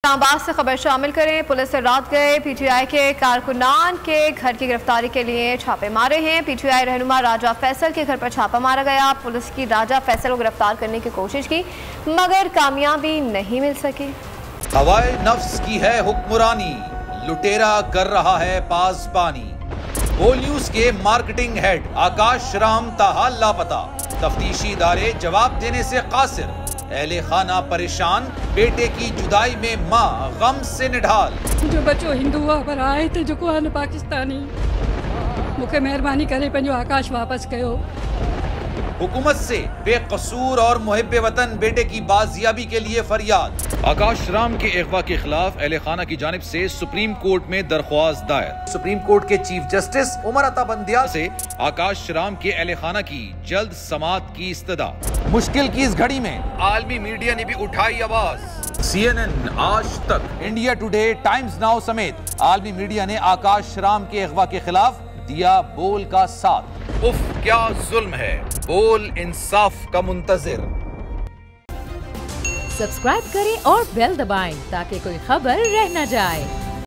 इस्लामाबाद से खबर शामिल करें। पुलिस से रात गए पीटीआई के कारकुनान के घर की गिरफ्तारी के लिए छापे मारे हैं। पीटीआई रहनुमा राजा फैसल के घर पर छापा मारा गया। पुलिस की राजा फैसल को गिरफ्तार करने की कोशिश की मगर कामयाबी नहीं मिल सकी। हवाए नफ्स की है हुक्मरानी, लुटेरा कर रहा है पासबानी। बोल न्यूज के मार्केटिंग हेड आकाश राम ताहा लापता, तफ्तीशी इदारे जवाब देने से कासिर। अहले खाना परेशान, बेटे की जुदाई में माँ गम से निढाल। जो बच्चो हिंदू पर आए थे जो पाकिस्तानी, मुझे मेहरबानी करे पंहिंजो आकाश वापस कयो। हुकूमत से बेकसूर और मुहिब्बे वतन बेटे की बाजियाबी के लिए फरियाद। आकाश राम के अगवा के खिलाफ अहले खाना की जानिब से सुप्रीम कोर्ट में दरख्वास्त दायर। सुप्रीम कोर्ट के चीफ जस्टिस उमर अता बंदियाल से आकाश राम के अहले खाना की जल्द समाअत की इस्तदा। मुश्किल की इस घड़ी में आलमी मीडिया ने भी उठाई आवाज। CNN, आज तक, इंडिया टुडे, टाइम्स नाउ समेत आलमी मीडिया ने आकाश राम के अगवा के खिलाफ दिया बोल का साथ। उफ क्या जुल्म है, बोल इंसाफ का मुंतजिर। सब्सक्राइब करें और बेल दबाएं ताकि कोई खबर रह न जाए।